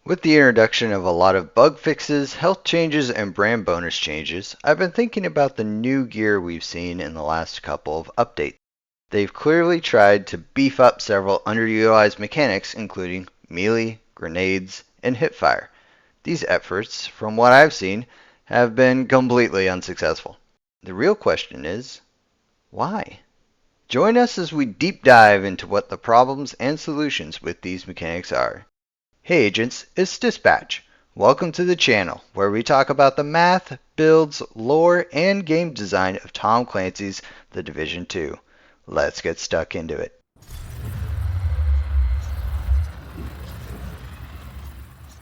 With the introduction of a lot of bug fixes, health changes, and brand bonus changes, I've been thinking about the new gear we've seen in the last couple of updates. They've clearly tried to beef up several underutilized mechanics, including melee, grenades, and Hipfire. These efforts, from what I've seen, have been completely unsuccessful. The real question is, why? Join us as we deep dive into what the problems and solutions with these mechanics are. Hey agents, it's Dispatch. Welcome to the channel where we talk about the math, builds, lore, and game design of Tom Clancy's The Division 2. Let's get stuck into it.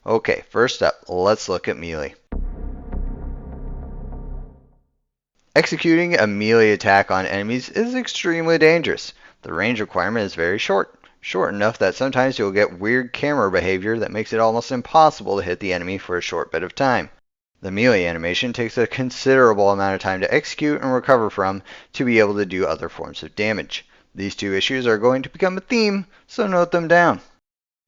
Okay, first up, let's look at melee. Executing a melee attack on enemies is extremely dangerous. The range requirement is very short enough that sometimes you'll get weird camera behavior that makes it almost impossible to hit the enemy for a short bit of time. The melee animation takes a considerable amount of time to execute and recover from to be able to do other forms of damage. These two issues are going to become a theme, so note them down.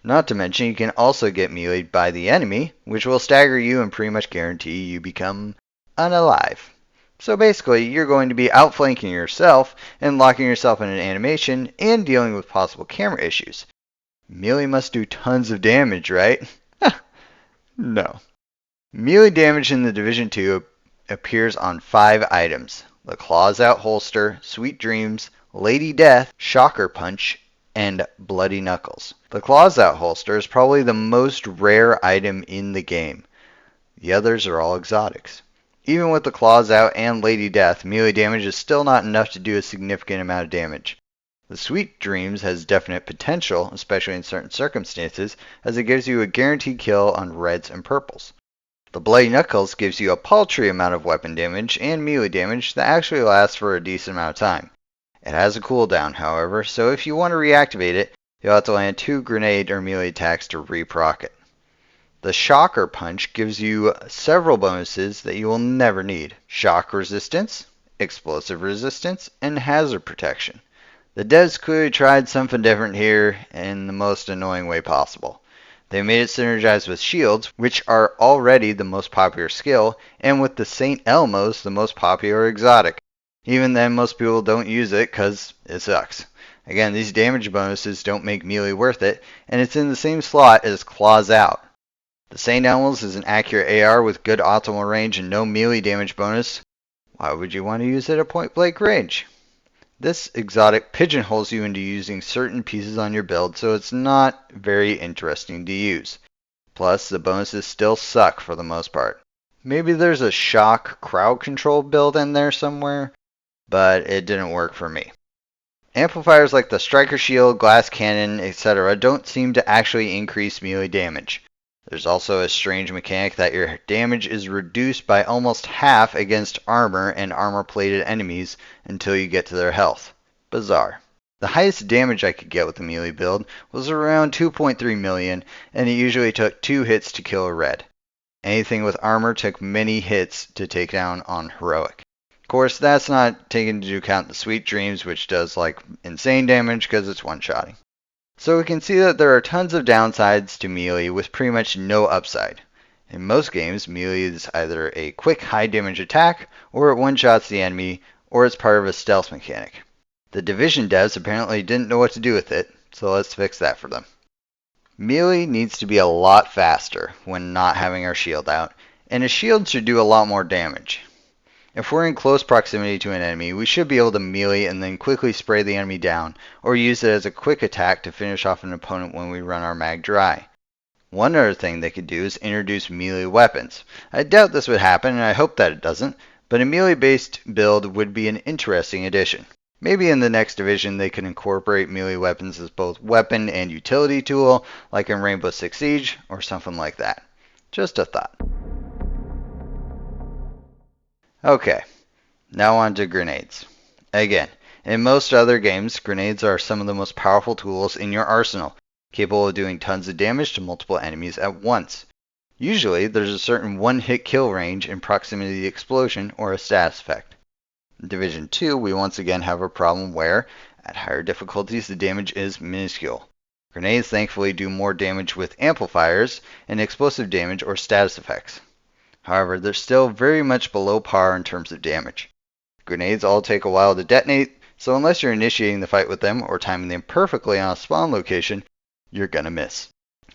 Not to mention you can also get meleeed by the enemy, which will stagger you and pretty much guarantee you become unalive. So basically, you're going to be outflanking yourself and locking yourself in an animation and dealing with possible camera issues. Melee must do tons of damage, right? No. Melee damage in the Division 2 appears on 5 items: the Claws Out holster, Sweet Dreams, Lady Death, Shocker Punch, and Bloody Knuckles. The Claws Out holster is probably the most rare item in the game. The others are all exotics. Even with the Claws Out and Lady Death, melee damage is still not enough to do a significant amount of damage. The Sweet Dreams has definite potential, especially in certain circumstances, as it gives you a guaranteed kill on reds and purples. The Bloody Knuckles gives you a paltry amount of weapon damage and melee damage that actually lasts for a decent amount of time. It has a cooldown, however, so if you want to reactivate it, you'll have to land 2 grenade or melee attacks to re-proc it. The Shocker Punch gives you several bonuses that you will never need: shock resistance, explosive resistance, and hazard protection. The devs clearly tried something different here in the most annoying way possible. They made it synergize with shields, which are already the most popular skill, and with the St. Elmo's, the most popular exotic. Even then, most people don't use it because it sucks. Again, these damage bonuses don't make melee worth it, and it's in the same slot as Claws Out. The St. Elmo's is an accurate AR with good optimal range and no melee damage bonus. Why would you want to use it at point blank range? This exotic pigeonholes you into using certain pieces on your build, so it's not very interesting to use. Plus, the bonuses still suck for the most part. Maybe there's a shock crowd control build in there somewhere, but it didn't work for me. Amplifiers like the Striker Shield, Glass Cannon, etc. don't seem to actually increase melee damage. There's also a strange mechanic that your damage is reduced by almost half against armor and armor-plated enemies until you get to their health. Bizarre. The highest damage I could get with the melee build was around 2.3 million, and it usually took 2 hits to kill a red. Anything with armor took many hits to take down on heroic. Of course, that's not taking into account the Sweet Dreams, which does like insane damage because it's one-shotting. So we can see that there are tons of downsides to melee with pretty much no upside. In most games, melee is either a quick high damage attack, or it one-shots the enemy, or it's part of a stealth mechanic. The Division devs apparently didn't know what to do with it, so let's fix that for them. Melee needs to be a lot faster when not having our shield out, and a shield should do a lot more damage. If we're in close proximity to an enemy, we should be able to melee and then quickly spray the enemy down, or use it as a quick attack to finish off an opponent when we run our mag dry. One other thing they could do is introduce melee weapons. I doubt this would happen, and I hope that it doesn't, but a melee-based build would be an interesting addition. Maybe in the next division they could incorporate melee weapons as both weapon and utility tool, like in Rainbow Six Siege, or something like that. Just a thought. Okay, now on to grenades. Again, in most other games, grenades are some of the most powerful tools in your arsenal, capable of doing tons of damage to multiple enemies at once. Usually, there's a certain one-hit kill range in proximity to the explosion or a status effect. In Division 2, we once again have a problem where, at higher difficulties, the damage is minuscule. Grenades thankfully do more damage with amplifiers and explosive damage or status effects. However, they're still very much below par in terms of damage. Grenades all take a while to detonate, so unless you're initiating the fight with them or timing them perfectly on a spawn location, you're gonna miss.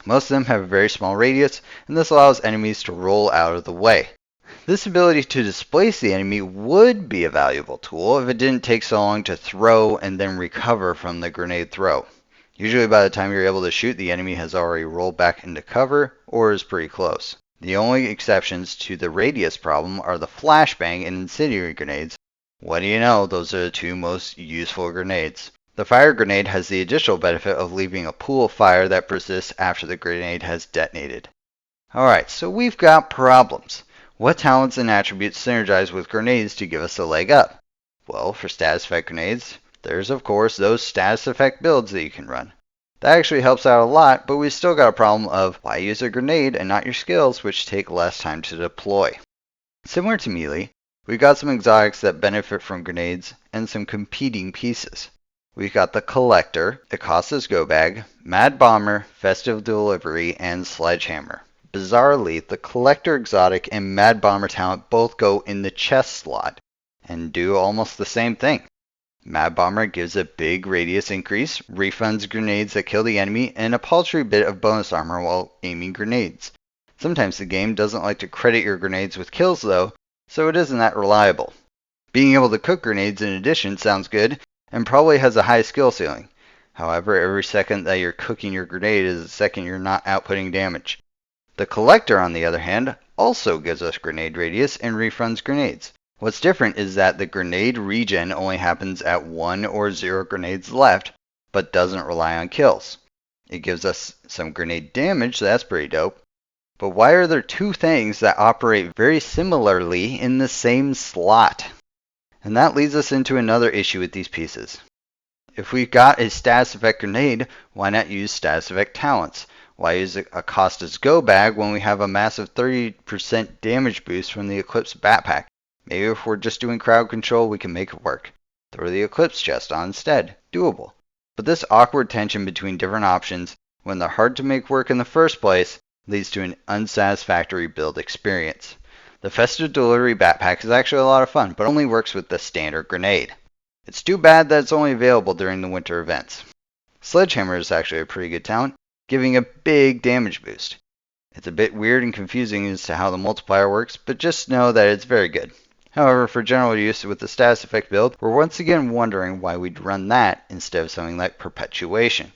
Most of them have a very small radius, and this allows enemies to roll out of the way. This ability to displace the enemy would be a valuable tool if it didn't take so long to throw and then recover from the grenade throw. Usually by the time you're able to shoot, the enemy has already rolled back into cover or is pretty close. The only exceptions to the radius problem are the flashbang and incendiary grenades. What do you know, those are the two most useful grenades. The fire grenade has the additional benefit of leaving a pool of fire that persists after the grenade has detonated. Alright, so we've got problems. What talents and attributes synergize with grenades to give us a leg up? Well, for status effect grenades, there's of course those status effect builds that you can run. That actually helps out a lot, but we've still got a problem of why use a grenade and not your skills, which take less time to deploy. Similar to melee, we've got some exotics that benefit from grenades and some competing pieces. We've got the Collector, Acosta's Go Bag, Mad Bomber, Festive Delivery, and Sledgehammer. Bizarrely, the Collector exotic and Mad Bomber talent both go in the chest slot and do almost the same thing. Mad Bomber gives a big radius increase, refunds grenades that kill the enemy, and a paltry bit of bonus armor while aiming grenades. Sometimes the game doesn't like to credit your grenades with kills though, so it isn't that reliable. Being able to cook grenades in addition sounds good, and probably has a high skill ceiling. However, every second that you're cooking your grenade is a second you're not outputting damage. The Collector, on the other hand, also gives us grenade radius and refunds grenades. What's different is that the grenade regen only happens at 1 or 0 grenades left, but doesn't rely on kills. It gives us some grenade damage, so that's pretty dope. But why are there two things that operate very similarly in the same slot? And that leads us into another issue with these pieces. If we've got a status effect grenade, why not use status effect talents? Why use Acosta's Go Bag when we have a massive 30% damage boost from the Eclipse backpack? Maybe if we're just doing crowd control, we can make it work. Throw the Eclipse chest on instead. Doable. But this awkward tension between different options, when they're hard to make work in the first place, leads to an unsatisfactory build experience. The Festive Delivery backpack is actually a lot of fun, but only works with the standard grenade. It's too bad that it's only available during the winter events. Sledgehammer is actually a pretty good talent, giving a big damage boost. It's a bit weird and confusing as to how the multiplier works, but just know that it's very good. However, for general use with the status effect build, we're once again wondering why we'd run that instead of something like Perpetuation.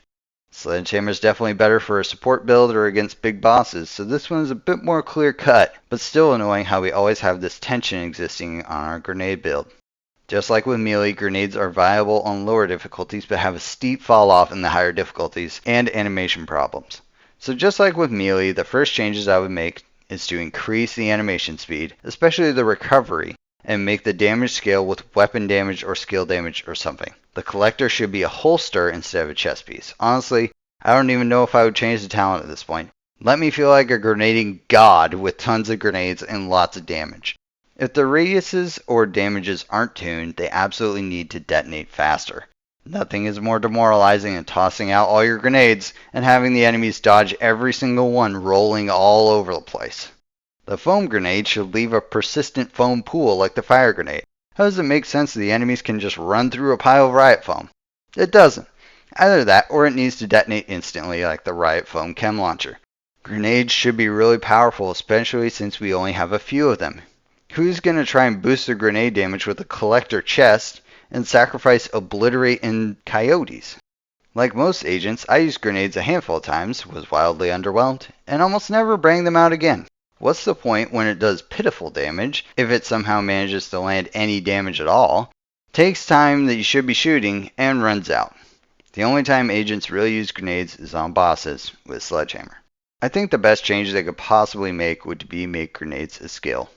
Sledgehammer is definitely better for a support build or against big bosses, so this one is a bit more clear cut, but still annoying how we always have this tension existing on our grenade build. Just like with melee, grenades are viable on lower difficulties but have a steep fall off in the higher difficulties and animation problems. So just like with melee, the first changes I would make is to increase the animation speed, especially the recovery, and make the damage scale with weapon damage or skill damage or something. The Collector should be a holster instead of a chest piece. Honestly, I don't even know if I would change the talent at this point. Let me feel like a grenading god with tons of grenades and lots of damage. If the radiuses or damages aren't tuned, they absolutely need to detonate faster. Nothing is more demoralizing than tossing out all your grenades and having the enemies dodge every single one, rolling all over the place. The foam grenade should leave a persistent foam pool like the fire grenade. How does it make sense that the enemies can just run through a pile of riot foam? It doesn't. Either that or it needs to detonate instantly like the riot foam chem launcher. Grenades should be really powerful, especially since we only have a few of them. Who's going to try and boost their grenade damage with a Collector chest and sacrifice Obliterate and Coyotes? Like most agents, I used grenades a handful of times, was wildly underwhelmed, and almost never bring them out again. What's the point when it does pitiful damage, if it somehow manages to land any damage at all, takes time that you should be shooting, and runs out? The only time agents really use grenades is on bosses with Sledgehammer. I think the best change they could possibly make would be make grenades a skill.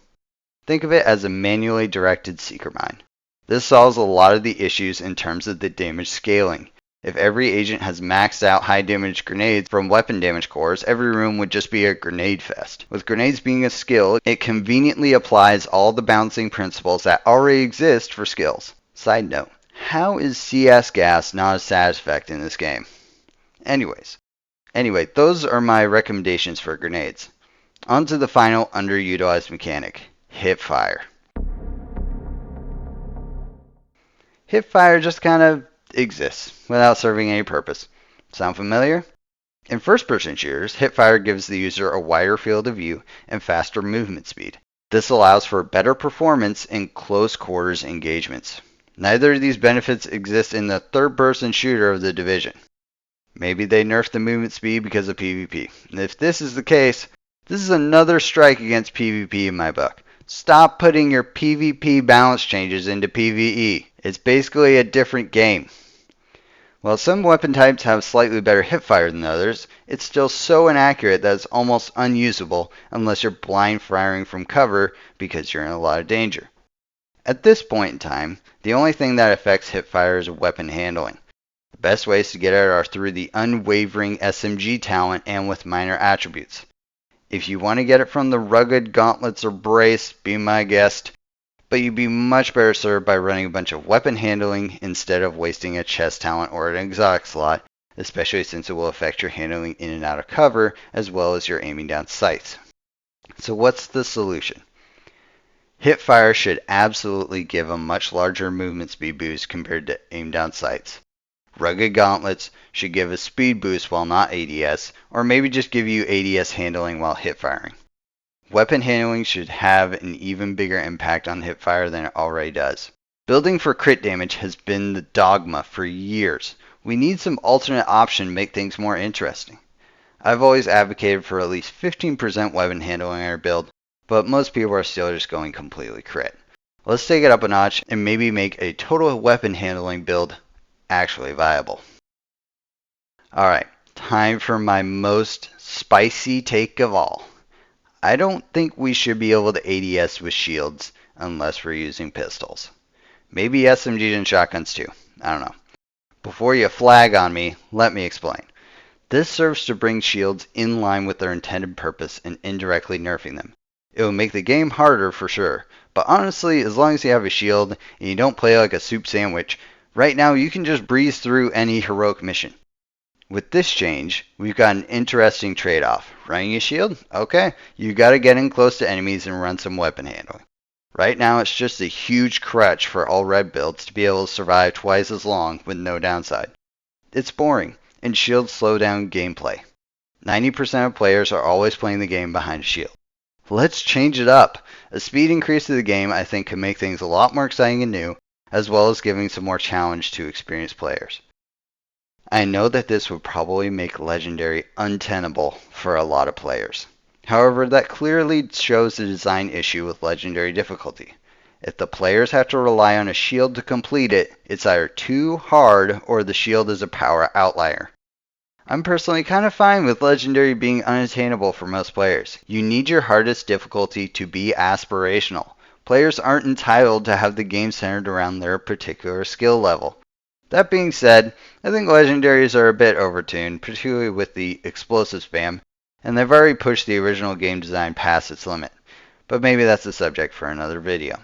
Think of it as a manually directed seeker mine. This solves a lot of the issues in terms of the damage scaling. If every agent has maxed out high damage grenades from weapon damage cores, every room would just be a grenade fest. With grenades being a skill, it conveniently applies all the balancing principles that already exist for skills. Side note, how is CS gas not a status effect in this game? Anyway, those are my recommendations for grenades. On to the final underutilized mechanic, Hipfire. Hipfire just kind of exists without serving any purpose. Sound familiar? In first-person shooters, Hipfire gives the user a wider field of view and faster movement speed. This allows for better performance in close quarters engagements. Neither of these benefits exist in the third-person shooter of the division. Maybe they nerfed the movement speed because of PvP. And if this is the case, this is another strike against PvP in my book. Stop putting your PvP balance changes into PvE. It's basically a different game. While some weapon types have slightly better hipfire than others, it's still so inaccurate that it's almost unusable unless you're blind firing from cover because you're in a lot of danger. At this point in time, the only thing that affects hipfire is weapon handling. The best ways to get it are through the unwavering SMG talent and with minor attributes. If you want to get it from the rugged gauntlets or brace, be my guest. But you'd be much better served by running a bunch of weapon handling instead of wasting a chest talent or an exotic slot, especially since it will affect your handling in and out of cover as well as your aiming down sights. So what's the solution? Hipfire should absolutely give a much larger movement speed boost compared to aim down sights. Rugged gauntlets should give a speed boost while not ADS, or maybe just give you ADS handling while hipfiring. Weapon handling should have an even bigger impact on hipfire than it already does. Building for crit damage has been the dogma for years. We need some alternate option to make things more interesting. I've always advocated for at least 15% weapon handling in our build, but most people are still just going completely crit. Let's take it up a notch and maybe make a total weapon handling build actually viable. Alright, time for my most spicy take of all. I don't think we should be able to ADS with shields unless we're using pistols. Maybe SMGs and shotguns too. I don't know. Before you flag on me, let me explain. This serves to bring shields in line with their intended purpose and indirectly nerfing them. It will make the game harder for sure, but honestly, as long as you have a shield and you don't play like a soup sandwich, right now you can just breeze through any heroic mission. With this change, we've got an interesting trade-off. Running a shield? Okay, you gotta get in close to enemies and run some weapon handling. Right now, it's just a huge crutch for all red builds to be able to survive twice as long with no downside. It's boring, and shields slow down gameplay. 90% of players are always playing the game behind a shield. Let's change it up. A speed increase to the game, I think, can make things a lot more exciting and new, as well as giving some more challenge to experienced players. I know that this would probably make Legendary untenable for a lot of players. However, that clearly shows the design issue with Legendary difficulty. If the players have to rely on a shield to complete it, it's either too hard or the shield is a power outlier. I'm personally kind of fine with Legendary being unattainable for most players. You need your hardest difficulty to be aspirational. Players aren't entitled to have the game centered around their particular skill level. That being said, I think Legendaries are a bit overtuned, particularly with the explosive spam, and they've already pushed the original game design past its limit. But maybe that's a subject for another video.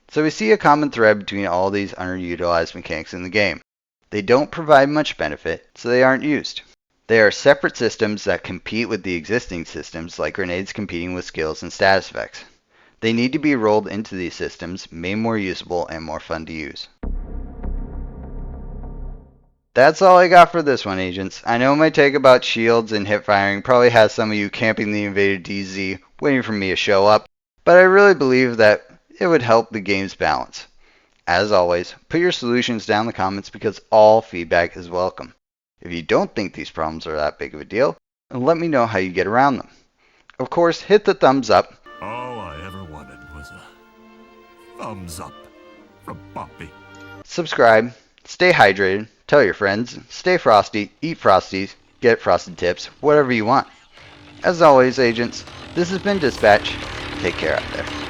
So we see a common thread between all these underutilized mechanics in the game. They don't provide much benefit, so they aren't used. They are separate systems that compete with the existing systems, like grenades competing with skills and status effects. They need to be rolled into these systems, made more usable and more fun to use. That's all I got for this one, agents. I know my take about shields and hip firing probably has some of you camping the invaded DZ waiting for me to show up, but I really believe that it would help the game's balance. As always, put your solutions down in the comments because all feedback is welcome. If you don't think these problems are that big of a deal, let me know how you get around them. Of course, hit the thumbs up. All I ever wanted was a thumbs up from Poppy. Subscribe, stay hydrated, tell your friends, stay frosty, eat frosties, get frosted tips, whatever you want. As always, agents, this has been Dispatch. Take care out there.